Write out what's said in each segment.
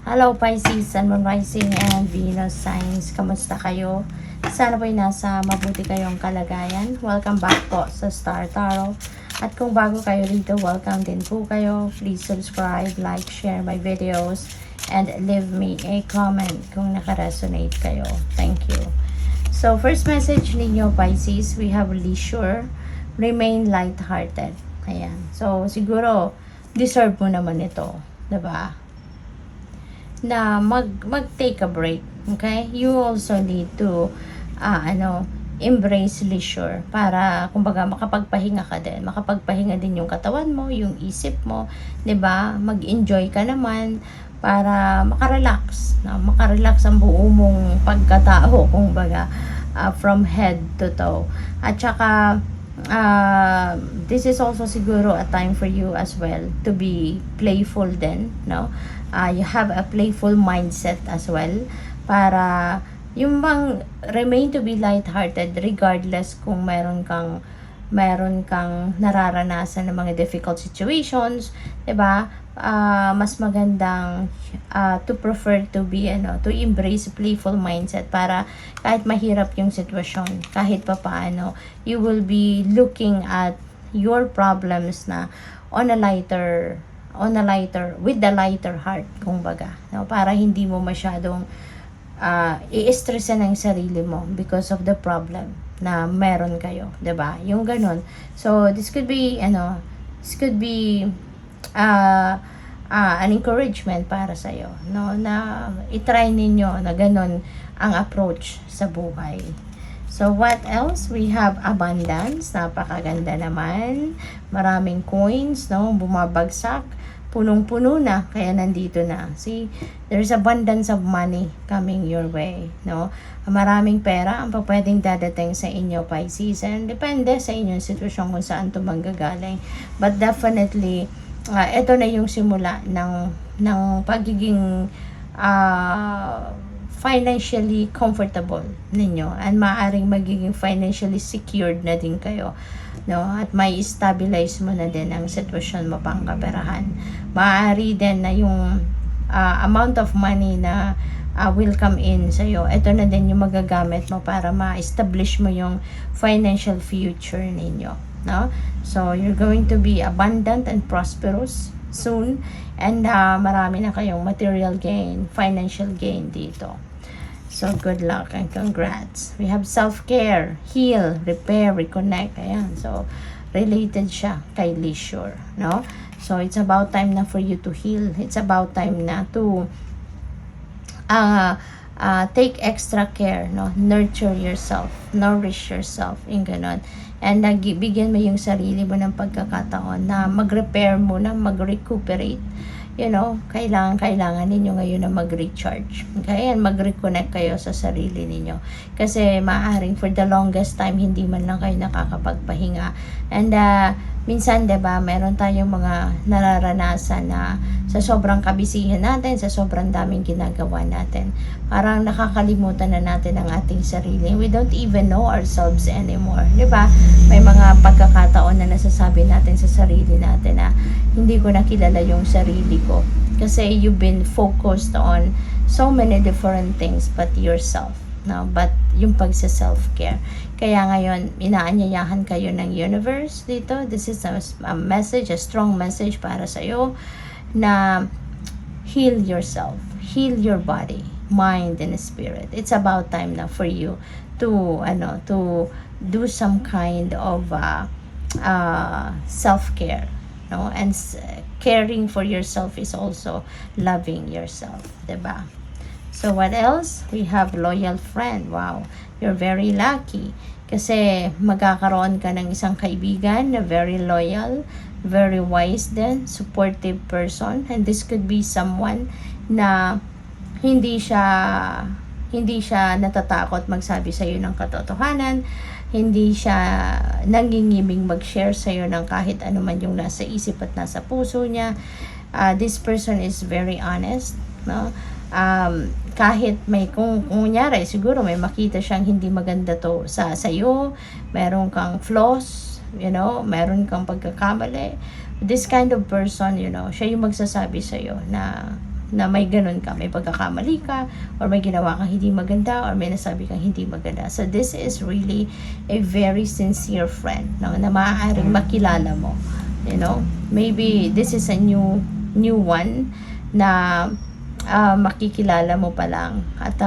Hello Pisces, Sun, Moon, Rising, and Venus signs. Kamusta kayo? Sana po'y nasa mabuti kayong kalagayan. Welcome back po sa Star Tarot. At kung bago kayo rito, welcome din po kayo. Please subscribe, like, share my videos, and leave me a comment kung nakaresonate kayo. Thank you. So, first message ninyo Pisces, we have leisure, remain light-hearted. Ayan. So, siguro, deserve mo naman ito. Diba? Na mag-take a break. Okay? You also need to embrace leisure para kumbaga makapagpahinga ka din. Makapagpahinga din yung katawan mo, yung isip mo, 'di ba? Mag-enjoy ka naman para makarelax, makarelax ang buo mong pagkatao kumbaga from head to toe. At saka this is also siguro a time for you as well to be playful din, no? You have a playful mindset as well para yung bang remain to be light-hearted regardless kung meron kang nararanasan ng mga difficult situations, 'di ba? Mas magandang to prefer to be to embrace playful mindset para kahit mahirap yung sitwasyon, kahit papaano you will be looking at your problems na on a lighter with the lighter heart kumbaga, no? Para hindi mo masyadong i-stressan ang sarili mo because of the problem na meron kayo, 'di ba? Yung ganun. So this could be an encouragement para sa iyo, no, na i-try ninyo na ganun ang approach sa buhay. So, what else? We have abundance. Napakaganda naman. Maraming coins, no? Bumabagsak. Punong-puno na. Kaya nandito na. See, there's abundance of money coming your way, no? Maraming pera ang pwedeng dadating sa inyo, Pisces. And depende sa inyong sitwasyon kung saan ito manggagaling. But definitely, ito na yung simula ng pagiging financially comfortable ninyo, and maaaring magiging financially secured na din kayo, no? At may stabilize mo na din ang sitwasyon mo pang kaperahan. Maaari din na yung amount of money na will come in sa iyo, ito na din yung magagamit mo para ma-establish mo yung financial future ninyo, no? So you're going to be abundant and prosperous soon, and marami na kayong material gain, financial gain dito. So, good luck and congrats. We have self-care, heal, repair, reconnect. Ayan. So, related siya kay leisure, no? So, it's about time na for you to heal. It's about time na to take extra care, no? Nurture yourself, nourish yourself, yung ganon. And bigyan mo yung sarili mo ng pagkakataon na mag-repair muna, mag-recuperate. You know, kailangan ninyo ngayon na mag-recharge. Okay? And mag-reconnect kayo sa sarili ninyo. Kasi maaaring for the longest time, hindi man lang kayo nakakapagpahinga. And minsan, 'di ba, meron tayong mga nararanasan na sa sobrang kabisihan natin, sa sobrang daming ginagawa natin, parang nakakalimutan na natin ang ating sarili. We don't even know ourselves anymore. 'Di ba? May mga pagkakataon na nasasabi natin sa sarili natin na hindi ko nakilala yung sarili ko. Kasi you've been focused on so many different things but yourself. No, but yung pagsa-self-care. Kaya ngayon, inaanyayahan kayo ng universe dito. This is a message, a strong message para sa iyo na heal yourself, heal your body, mind, and spirit. It's about time na for you to do some kind of self-care, no? And caring for yourself is also loving yourself, 'di ba? So, what else? We have loyal friend. Wow. You're very lucky. Kasi magkakaroon ka ng isang kaibigan na very loyal, very wise din, supportive person. And this could be someone na hindi siya natatakot magsabi sa iyo ng katotohanan. Hindi siya nangingiming mag-share sa iyo ng kahit ano man yung nasa isip at nasa puso niya. This person is very honest, no? Kahit may kung kunyari siguro may makita siyang hindi maganda to sa iyo, meron kang flaws, meron kang pagkakamali, this kind of person, siya yung magsasabi sa iyo na na may ganun ka, may pagkakamali ka, or may ginawa kang hindi maganda, or may nasabi kang hindi maganda. So this is really a very sincere friend, no, na maaaring makilala mo, you know. Maybe this is a new one na makikilala mo pa lang, at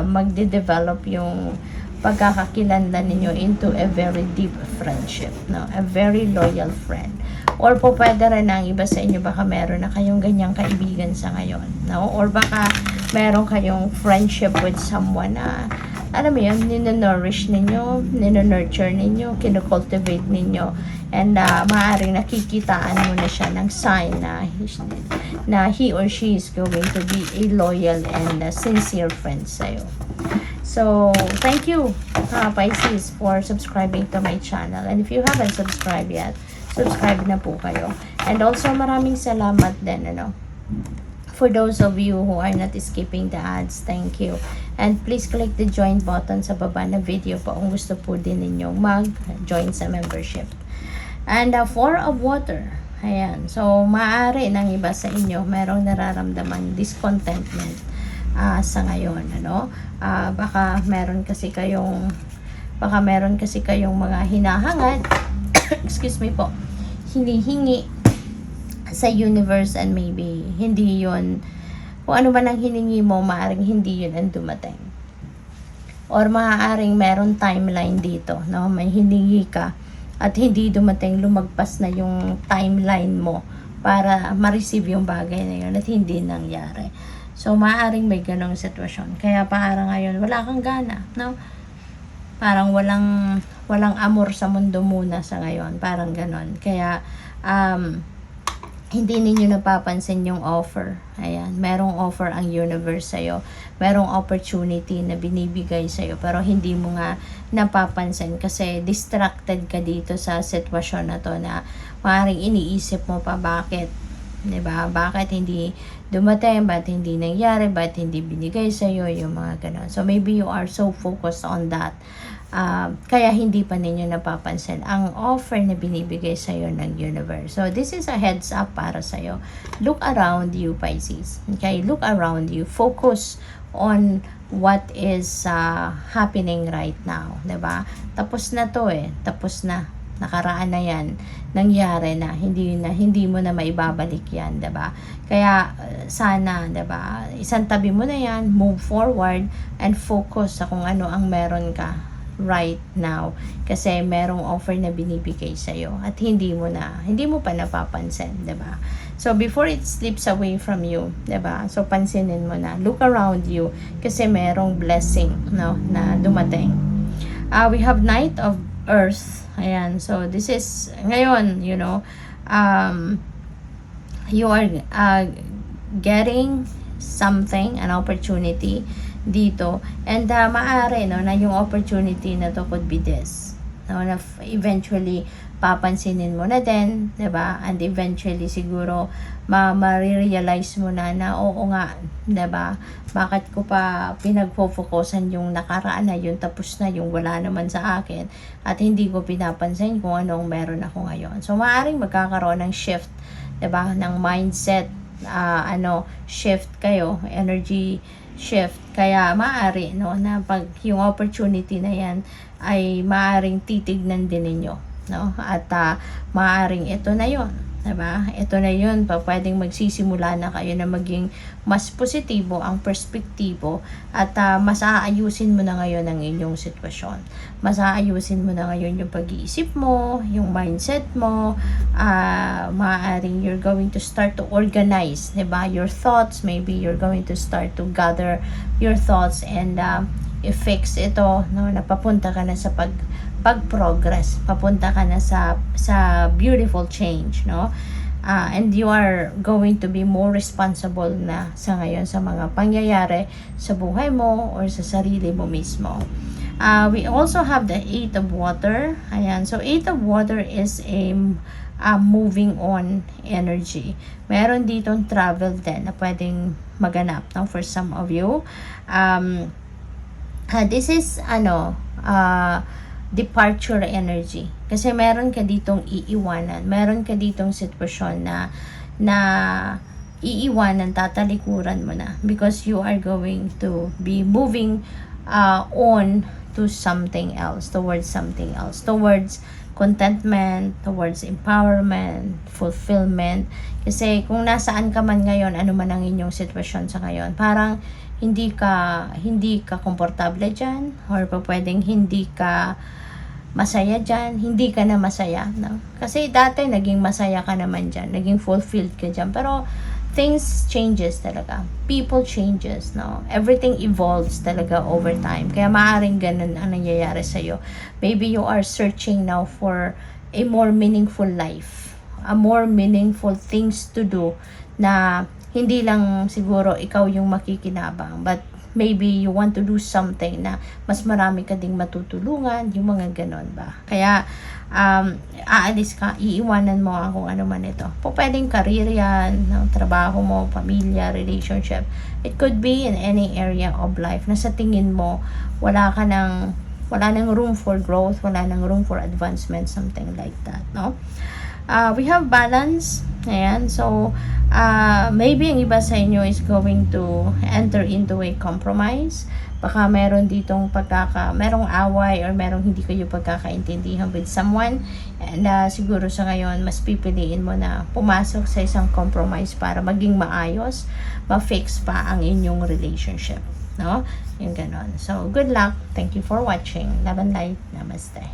magde-develop yung pagkakakilanlan ninyo into a very deep friendship, no? A very loyal friend. Or po pwede rin ang iba sa inyo, baka meron na kayong ganyang kaibigan sa ngayon, no? Or baka meron kayong friendship with someone na, alam mo yun, nino-nourish ninyo, nino-nurture ninyo, kino-cultivate ninyo, and maaaring nakikitaan mo na siya ng sign na he or she is going to be a loyal and sincere friend sa'yo. So, thank you, Pisces, for subscribing to my channel. And if you haven't subscribed yet, subscribe na po kayo. And also, maraming salamat din, for those of you who are not skipping the ads, thank you. And please click the join button sa baba na video po kung gusto po din ninyong mag-join sa membership. And 4 of water. Ayan. So, maaari ng iba sa inyo, merong nararamdaman discontentment sa ngayon, baka meron kasi kayong mga hinahangad excuse me po, hinihingi sa universe, and maybe hindi yun, kung ano man ang hiningi mo, maaaring hindi yun ang dumating, or maaaring meron timeline dito, no? May hiningi ka at hindi dumating, lumagpas na yung timeline mo para ma-receive yung bagay na yun at hindi nangyari. So, maaaring may ganong sitwasyon. Kaya parang ngayon, wala kang gana, no? Parang walang amor sa mundo muna sa ngayon. Parang ganon. Kaya, hindi ninyo napapansin yung offer. Ayan. Merong offer ang universe sa'yo. Merong opportunity na binibigay sa'yo. Pero hindi mo nga napapansin kasi distracted ka dito sa sitwasyon na to, na maaaring iniisip mo pa bakit. Diba? Bakit hindi dumating? Bakit hindi nangyari? Bakit hindi binigay sa'yo? Yung mga ganun. So, maybe you are so focused on that. Kaya hindi pa ninyo napapansin ang offer na binibigay sa'yo ng universe. So, this is a heads up para sa'yo. Look around you, Pisces. Okay? Look around you. Focus on what is happening right now. Diba? Tapos na to Tapos na. Nakaraan na yan, nangyari na, hindi mo na maibabalik yan, diba? Kaya sana, diba, isang tabi mo na yan, move forward and focus sa kung ano ang meron ka right now, kasi merong offer na binibigay sa'yo at hindi mo pa napapansin, diba? So before it slips away from you, diba? So pansinin mo na, look around you kasi merong blessing, no, na dumating. We have Knight of Earth. Ayan, so this is ngayon, you are getting something, an opportunity dito, and maaari, na yung opportunity na to could be this, na eventually papansinin mo na din, diba? And eventually siguro ma-realize mo na oo nga, diba? Bakit ko pa pinagpo-focusan yung nakaraan na yun, tapos na yung wala naman sa akin, at hindi ko pinapansin kung anong meron ako ngayon. So maaaring magkakaroon ng shift, diba? Ng mindset, shift kayo, energy shift. Kaya maaari, na pag yung opportunity na yan ay maaaring titignan din ninyo, no? At maaaring ito na yon, diba? Ito na yun, pwedeng magsisimula na kayo na maging mas positibo ang perspektibo, at mas aayusin mo na ngayon ang inyong sitwasyon. Mas aayusin mo na ngayon yung pag-iisip mo, yung mindset mo. Maaaring you're going to start to organize, diba? Your thoughts, maybe you're going to start to gather your thoughts and i-fix ito, no? Napapunta ka na sa pag-progress, papunta ka na sa beautiful change, no? And you are going to be more responsible na sa ngayon sa mga pangyayari sa buhay mo or sa sarili mo mismo. We also have the 8 of water. Ayan, so 8 of water is a moving on energy. Meron ditong travel din na pwedeng maganap, no, for some of you. This is departure energy. Kasi meron ka ditong iiwanan. Meron ka ditong sitwasyon na iiwanan, tatalikuran mo na, because you are going to be moving on to something else, towards contentment, towards empowerment, fulfillment. Kasi kung nasaan ka man ngayon, ano man ang inyong sitwasyon sa ngayon, parang hindi ka komportable dyan, or pwedeng hindi ka masaya dyan, hindi ka na masaya, no? Kasi dati naging masaya ka naman dyan, naging fulfilled ka dyan, pero things changes talaga, people changes, no? Everything evolves talaga over time, kaya maaaring ganun ang nangyayari sa'yo. Maybe you are searching now for a more meaningful life, a more meaningful things to do, na hindi lang siguro ikaw yung makikinabang, but maybe you want to do something na mas marami ka ding matutulungan, yung mga ganon ba. Kaya aalis ka, iiwanan mo kung ano man ito. Pwedeng career yan, no? Trabaho mo, pamilya, relationship. It could be in any area of life na sa tingin mo wala nang room for growth, wala nang room for advancement, something like that, no? We have balance. Ayan. So, maybe ang iba sa inyo is going to enter into a compromise. Baka meron ditong merong away, or merong hindi kayo pagkakaintindihan with someone. And siguro sa ngayon, mas pipiliin mo na pumasok sa isang compromise para maging maayos, ma-fix pa ang inyong relationship. No? Yung ganon. So, good luck. Thank you for watching. Love and light. Namaste.